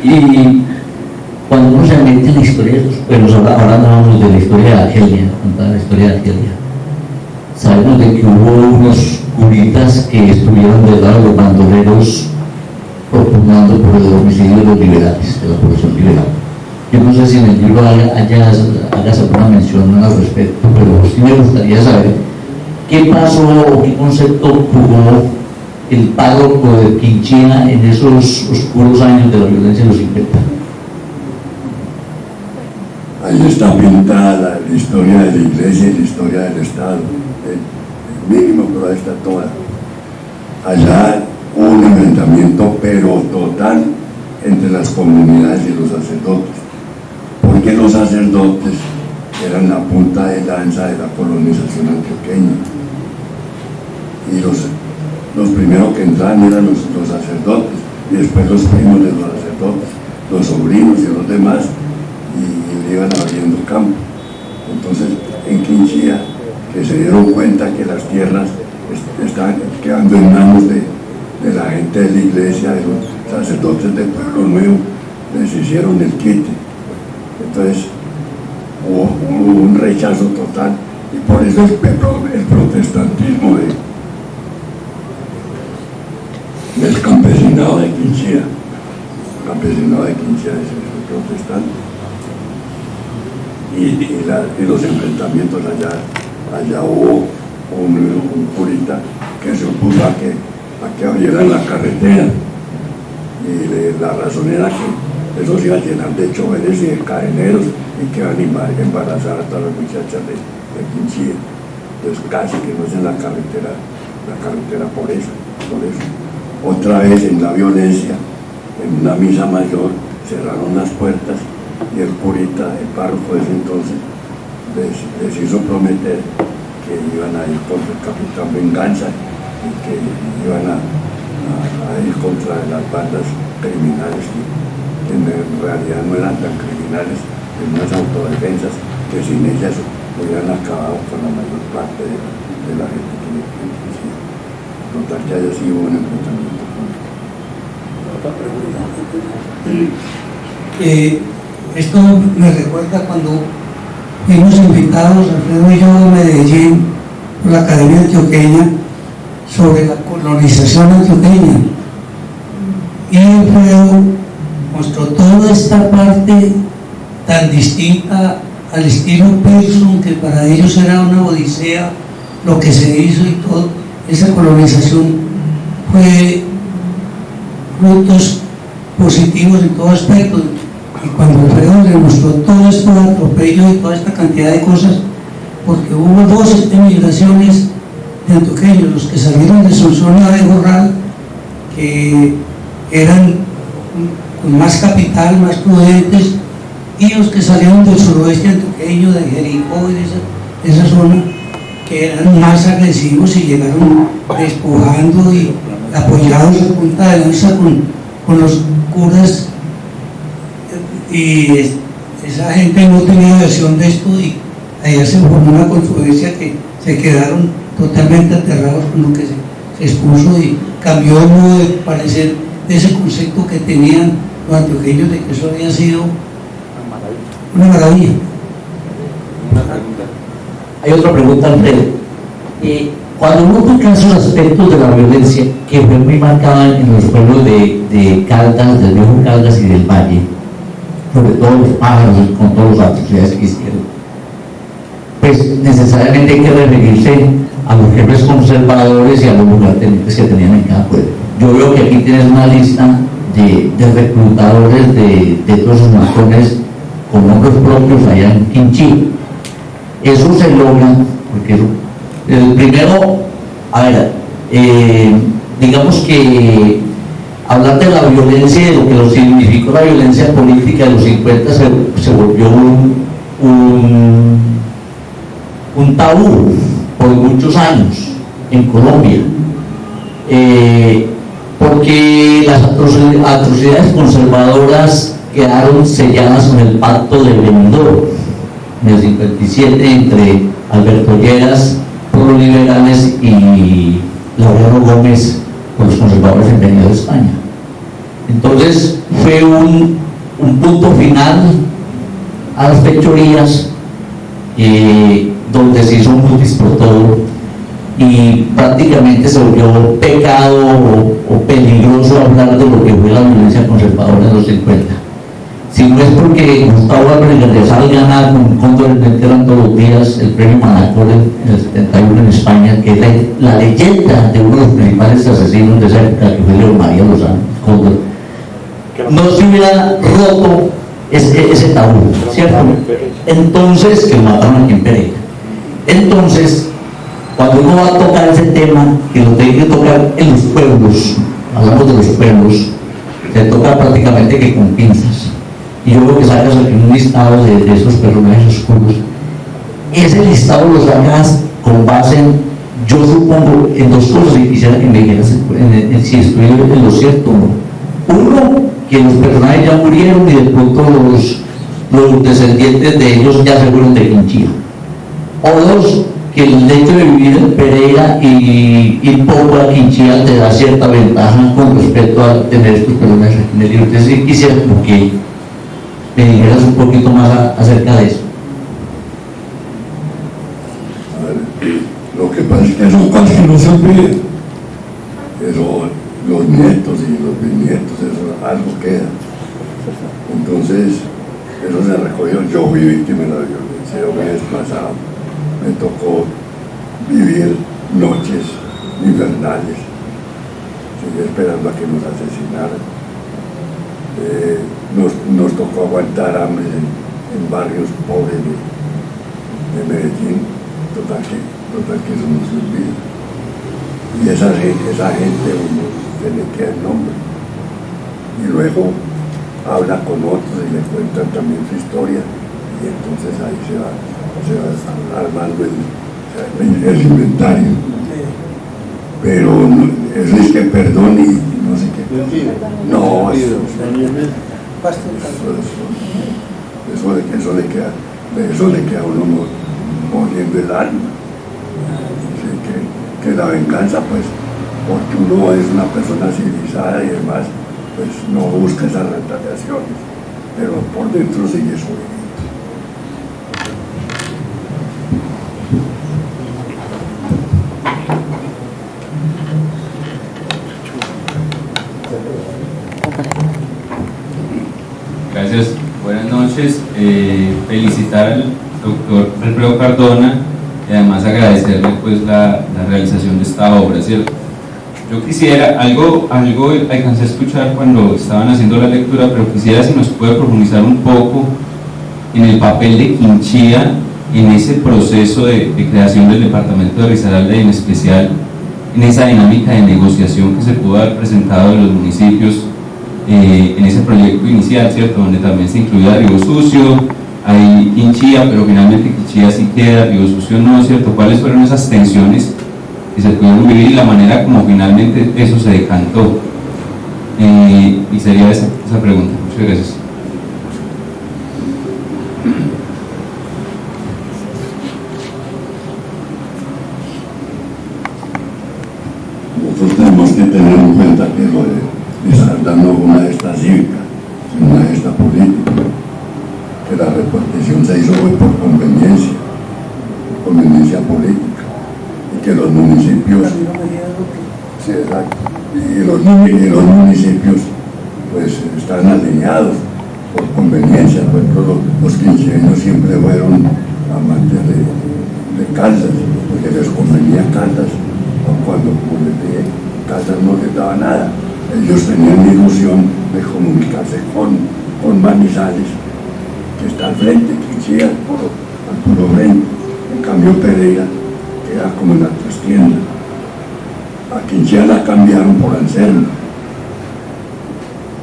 Y cuando uno se mete en la historia de esos pueblos, ahora hablamos de la historia de Argelia, contar la historia de Argelia, sabemos de que hubo unos curitas que estuvieron del lado de los bandoleros propugnando por el homicidio de los liberales, de la población liberal. Yo no sé si en el libro hagas alguna mención al respecto, pero sí me gustaría saber qué pasó o qué concepto jugó el párroco de Quinchía en esos oscuros años de la violencia de los 50. Ahí está pintada la historia de la Iglesia y la historia del Estado, el mínimo, pero ahí está toda. Allá hubo un enfrentamiento pero total entre las comunidades y los sacerdotes, porque los sacerdotes eran la punta de lanza de la colonización antioqueña, y los primeros que entraban eran los sacerdotes, y después los primos de los sacerdotes, los sobrinos y los demás, y iban abriendo campo. Entonces en Quinchía, que se dieron cuenta que las tierras estaban quedando en manos de la gente de la iglesia, de los sacerdotes del Pueblo Nuevo, les hicieron el quite. Entonces hubo un rechazo total Y por eso el protestantismo del campesinado de Quinchía. El campesinado de Quinchía es el protestante. Y los enfrentamientos allá hubo un curita que se opuso a que abrieran la carretera. Y la razón era que eso se iba a llenar de choferes y de cadeneros y que iban a embarazar a todas las muchachas de Quinchía. Entonces casi que no es en la carretera por eso. Otra vez en la violencia, en una misa mayor, cerraron las puertas y el curita, el párroco de ese entonces, les hizo prometer que iban a ir contra el capitán Venganza y que iban a ir contra las bandas criminales que en realidad no eran tan criminales, en unas autodefensas que sin ellas hubieran acabado con la mayor parte de la gente que existía. Notar que haya sido un enfrentamiento. Otra pregunta. Esto me recuerda cuando fuimos invitados, Alfredo y yo, a Medellín, por la Academia Antioqueña, sobre la colonización antioqueña. Y Alfredo mostró toda esta parte tan distinta al estilo Pearson, que para ellos era una odisea lo que se hizo, y toda esa colonización fue frutos positivos en todo aspecto. Y cuando Alfredo le mostró todo esto de atropello y toda esta cantidad de cosas, porque hubo 2 emigraciones de antioqueños, los que salieron de Sonsona de Gorral, que eran con más capital, más prudentes, y los que salieron del suroeste antioqueño, de Jericó y de esa zona, que eran más agresivos y llegaron despojando y apoyados a punta de lanza con los curas, y esa gente no tenía versión de esto, y allá se formó una controversia que se quedaron totalmente aterrados con lo que se expuso, y cambió el modo de parecer de ese concepto que tenían los antioqueños de que eso había sido una maravilla. Hay otra pregunta, Alfredo. Cuando uno toca esos aspectos de la violencia, que fue muy marcada en los pueblos de Caldas, del viejo Caldas y del Valle, sobre todo los pájaros, con todas las atrocidades que hicieron, pues necesariamente hay que referirse a los jefes conservadores y a los lugartenientes que tenían en cada pueblo. Yo veo que aquí tienes una lista de reclutadores de todos esos matones con nombres propios allá en Quinchí. Eso se logra porque el primero, a ver, digamos que hablar de la violencia y de lo que lo significó la violencia política de los 50 se volvió un tabú por muchos años en Colombia, porque las atrocidades conservadoras quedaron selladas en el pacto de Benidorm en el 57 entre Alberto Lleras por los liberales y Laureano Gómez por los conservadores en Venida de España. Entonces fue un punto final a las fechorías, donde se hizo un mutis por todo, y prácticamente se volvió pecado o peligroso hablar de lo que fue la violencia conservadora en los 50. Si no es porque Gustavo Álvarez Gardiazabal gana con Cóndor el Veterano todos los días el premio Manacor en el 71 en España, que es la leyenda de uno de los principales asesinos de esa época, que fue León María Lozano Cóndor, no se hubiera roto ese tabú, ¿cierto? Entonces, que lo mataron aquí en Pereira. Entonces, cuando uno va a tocar ese tema, que lo tiene que tocar en los pueblos, hablamos de los pueblos, se toca prácticamente que con pinzas. Y yo creo que sacas aquí un listado de esos personajes oscuros. Ese listado lo sacas con base en, yo supongo, en 2 cosas, y quisiera que me dijeras si estoy en lo cierto o no. Uno, que los personajes ya murieron y de pronto los descendientes de ellos ya se fueron de Quinchía. O 2, que el hecho de vivir en Pereira y poco a Quinchía te da cierta ventaja con respecto a tener estos personajes aquí en el libro. Entonces, quisiera como que me dijeras un poquito más acerca de eso. eso casi no se olvida. Pero los nietos y los bisnietos, eso algo queda. Entonces, eso se recogió. Yo fui víctima de la violencia, yo fui desplazado. Me tocó vivir noches infernales. Seguí esperando a que nos asesinaran. Nos tocó aguantar hambre en barrios pobres de Medellín. Total que eso no se olvida. Y esa gente uno se le queda el nombre. Y luego habla con otros y le cuentan también su historia. Y entonces ahí se va armando el inventario. Pero eso es que perdón y no sé qué. No, eso le queda a uno moliendo el alma. Que la venganza, pues, porque uno es una persona civilizada y demás, pues no busca esas retaliaciones, pero por dentro sigue subiendo. Gracias, buenas noches. Felicitar al doctor Alfredo Cardona y además agradecerle pues la realización de esta obra, ¿cierto? Yo quisiera, algo alcancé a escuchar cuando estaban haciendo la lectura, pero quisiera si nos puede profundizar un poco en el papel de Quinchía en ese proceso de creación del departamento de Risaralda y en especial en esa dinámica de negociación que se pudo haber presentado de los municipios en ese proyecto inicial, ¿cierto? Donde también se incluía Río Sucio, hay Quinchía, pero finalmente Quinchía sí queda, Río Sucio no, ¿cierto? ¿Cuáles fueron esas tensiones que se pudieron vivir y la manera como finalmente eso se decantó? Y sería esa pregunta. Muchas gracias. Nosotros tenemos que tener en cuenta que lo de Risaralda no fue una gesta cívica, sino una gesta política, que la repartición se hizo hoy por conveniencia política, y que los municipios, sí, exacto, y los municipios pues están alineados por conveniencia. Por ejemplo, los quincheños siempre fueron amantes de Caldas, porque les convenía Caldas, cuando, como les dije, Caldas no les daba nada. Ellos tenían ilusión de comunicarse con Manizales, que está al frente, Quinchía, al puro frente. En cambio Pereira queda como en la trastienda. A Quinchía la cambiaron por Anselmo,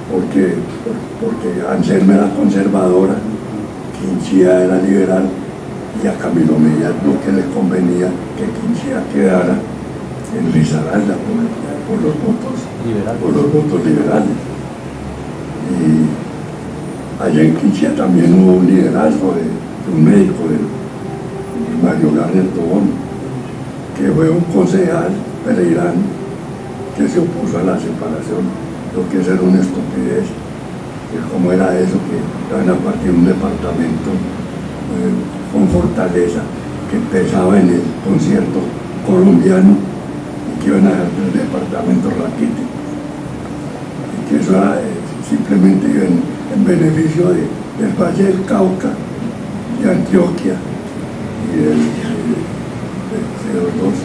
porque Anselmo era conservadora, Quinchía era liberal, y a Camilo Mejía lo que le convenía que Quinchía quedara en Risaralda por los votos liberales. Y allá en Quinchía también hubo un liderazgo de un médico, de Mario Garner Tobón, que fue un concejal pereirano que se opuso a la separación, lo que era una estupidez. ¿Cómo era eso? Que iban a partir un departamento con Fortaleza, que empezaba en el concierto colombiano, y que iban a dejar el departamento raquítico, y que eso era simplemente en beneficio del Valle del Cauca, de Antioquia y de los dos,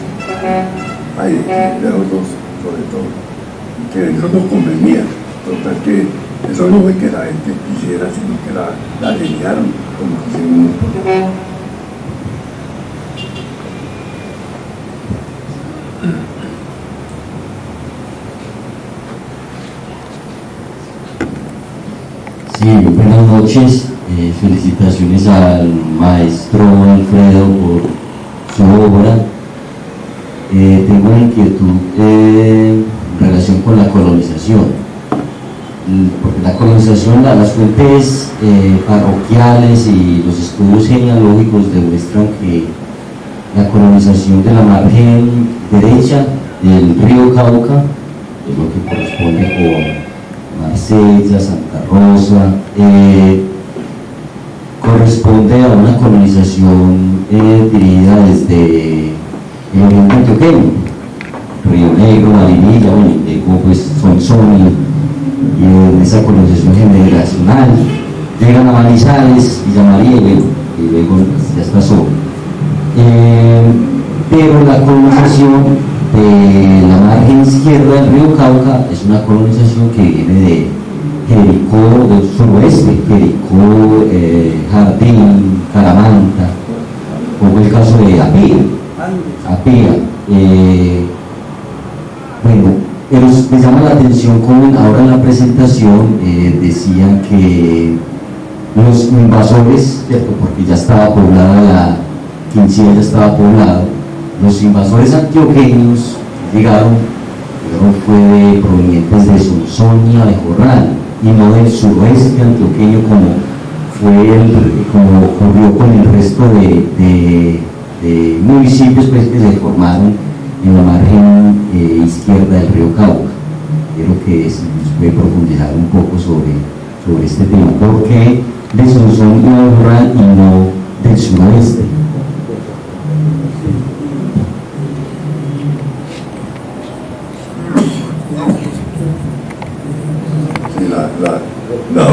de los dos sobre todo, y que eso no convenía. Total que eso no fue que la gente quisiera, sino que la alinearon como quisieron unos políticos. Sí, buenas noches. Felicitaciones al maestro Alfredo por su obra. Tengo una inquietud en relación con la colonización. Porque la colonización, las fuentes parroquiales y los estudios genealógicos demuestran que la colonización de la margen derecha del río Cauca, es lo que corresponde con Marsella, Santa Rosa, corresponde a una colonización dirigida desde el oriente antioqueño, Río Negro, Marinilla, bueno, llegó pues Sonsoni, y en esa colonización generacional, llegan a Manizales, Villa María, y luego ya está solo. Pero la colonización de la margen izquierda del río Cauca es una colonización que viene de Jericó, del suroeste, Jericó, Jardín, Caramanta, como el caso de Apía. Bueno, pero me llama la atención como ahora en la presentación decían que los invasores, ¿cierto? Porque ya estaba poblada la Quincía, ya estaba poblado, los invasores antioqueños llegaron provenientes de Sonsonia, de Jorral, y no del suroeste antioqueño como ocurrió con el resto de municipios pues, que se formaron en la margen izquierda del río Cauca. Quiero que se nos puede profundizar un poco sobre este tema. ¿Por qué de Sonsonia a Jorral y no del suroeste? La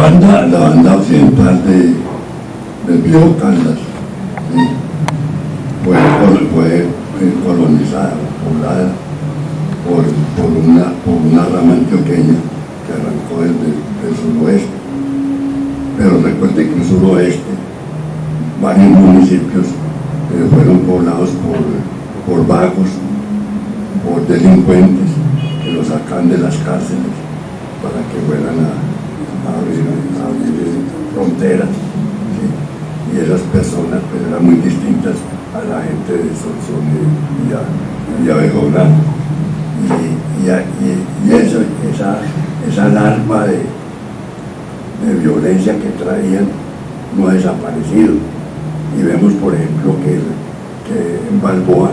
banda occidental del viejo Caldas, ¿sí? fue colonizada, poblada por una rama antioqueña que arrancó del suroeste. Pero recuerde que el suroeste, varios municipios fueron poblados por vagos, por delincuentes que los sacan de las cárceles para que fueran a abrir fronteras, ¿sí? Y esas personas pues, eran muy distintas a la gente de Sonsoni y Abejorán, y esa alarma de violencia que traían no ha desaparecido. Y vemos por ejemplo que en Balboa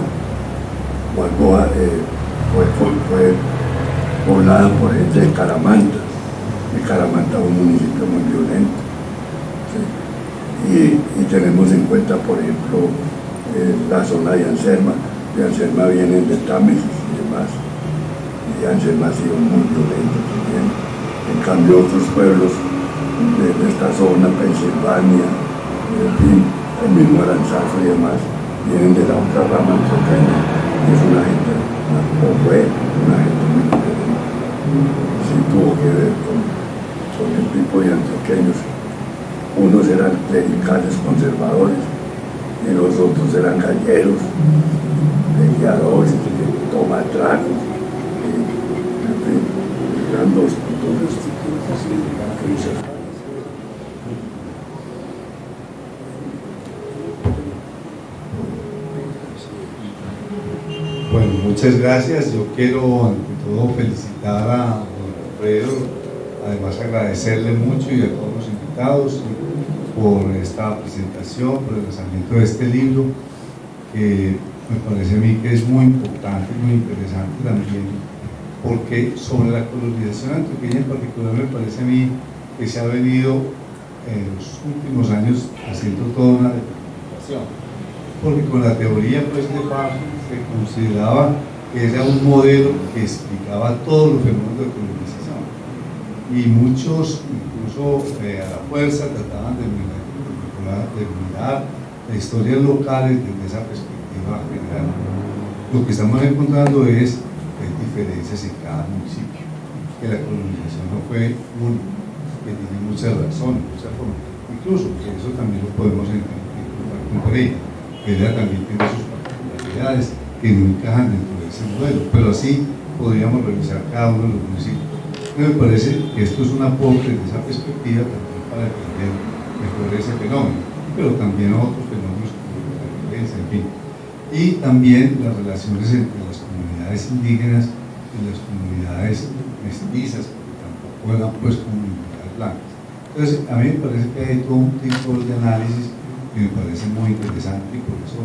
fue poblada por gente de Caramanta. Y Caramanta es un municipio muy violento, ¿sí? Y tenemos en cuenta, por ejemplo, la zona de Anserma. De Anserma vienen de Támesis y demás, y Anserma ha sido muy violento también. En cambio, otros pueblos de esta zona, Pensilvania, en fin, el mismo Aranzazo y demás, vienen de la otra rama antioqueña, y es una gente, una gente muy diferente. Sí tuvo que ver con el tipo de antioqueños. Unos eran clericales conservadores y los otros eran galleros, peleadores, tomatracos, en fin, eran dos culturas. Bueno, muchas gracias. Yo quiero ante todo felicitar a don Alfredo, además agradecerle mucho y a todos los invitados por esta presentación, por el lanzamiento de este libro, que me parece a mí que es muy importante, muy interesante también, porque sobre la colonización antioqueña en particular me parece a mí que se ha venido en los últimos años haciendo toda una determinación, porque con la teoría pues, de Paz se consideraba que era un modelo que explicaba todos los fenómenos de colonización, y muchos, incluso a la fuerza, trataban de mirar las historias locales desde esa perspectiva general. Lo que estamos encontrando es que hay diferencias en cada municipio, que la colonización no fue única, que tiene muchas razones, muchas formas, incluso que eso también lo podemos encontrar con Pereira, que ella también tiene sus particularidades que no encajan dentro de ese modelo, pero así podríamos revisar cada uno de los municipios. Me parece que esto es un aporte de esa perspectiva también para entender mejor ese fenómeno, pero también otros fenómenos como la violencia, en fin. Y también las relaciones entre las comunidades indígenas y las comunidades mestizas, porque tampoco eran pues comunidades blancas. Entonces, a mí me parece que hay todo un tipo de análisis que me parece muy interesante, y por eso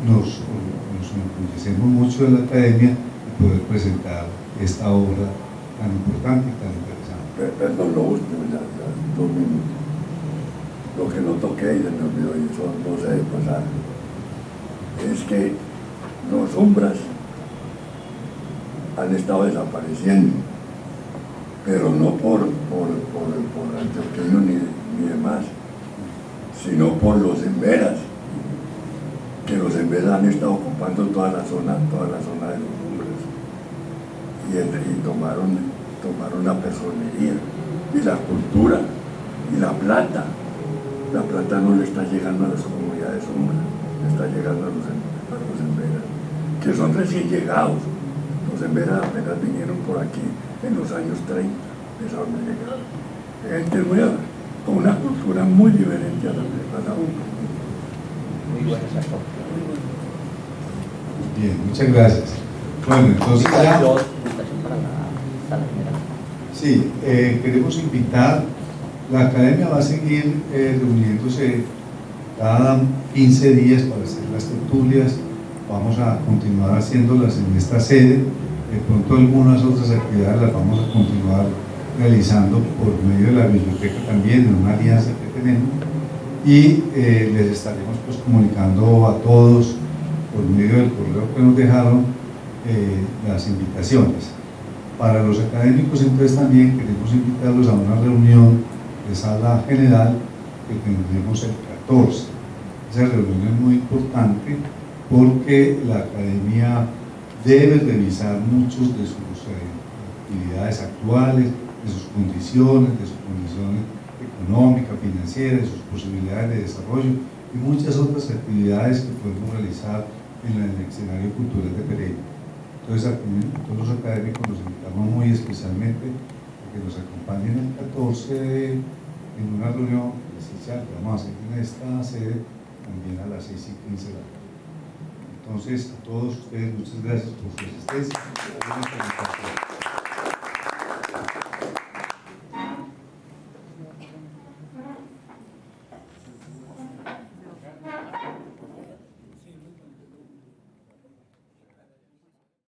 nos enorgullecemos mucho de la academia de poder presentar esta obra tan importante y tan interesante. Perdón, lo último, ya 2 minutos. Lo que no toqué y se me olvidó, y eso no se debe pasar, es que los umbras han estado desapareciendo, pero no por antioqueños ni demás, sino por los emberas, que los emberas han estado ocupando toda la zona de los umbras, y tomaron la personería y la cultura y la plata. La plata no le está llegando a las comunidades umbras, le está llegando a los emberas, que son recién llegados. Los emberas apenas vinieron por aquí en los años 30, empezaron a llegar. Gente nueva, con una cultura muy diferente a la umbra. Muy buena esa foto. Bien, muchas gracias. Bueno, entonces ya... Invitación para la sala general. Sí, queremos invitar, la academia va a seguir reuniéndose cada 15 días para hacer las tertulias, vamos a continuar haciéndolas en esta sede, de pronto algunas otras actividades las vamos a continuar realizando por medio de la biblioteca también, en una alianza que tenemos, y les estaremos pues comunicando a todos por medio del correo que nos dejaron las invitaciones. Para los académicos entonces también queremos invitarlos a una reunión de sala general que tendremos el 14. Esa reunión es muy importante porque la academia debe revisar muchos de sus actividades actuales, de sus condiciones económicas, financieras, de sus posibilidades de desarrollo y muchas otras actividades que podemos realizar en el escenario cultural de Pereira. Entonces, a todos los académicos los invitamos muy especialmente a que nos acompañen el 14 en una reunión presencial que vamos a hacer en esta sede también a las 6:15 de la tarde. Entonces, a todos ustedes, muchas gracias por su asistencia.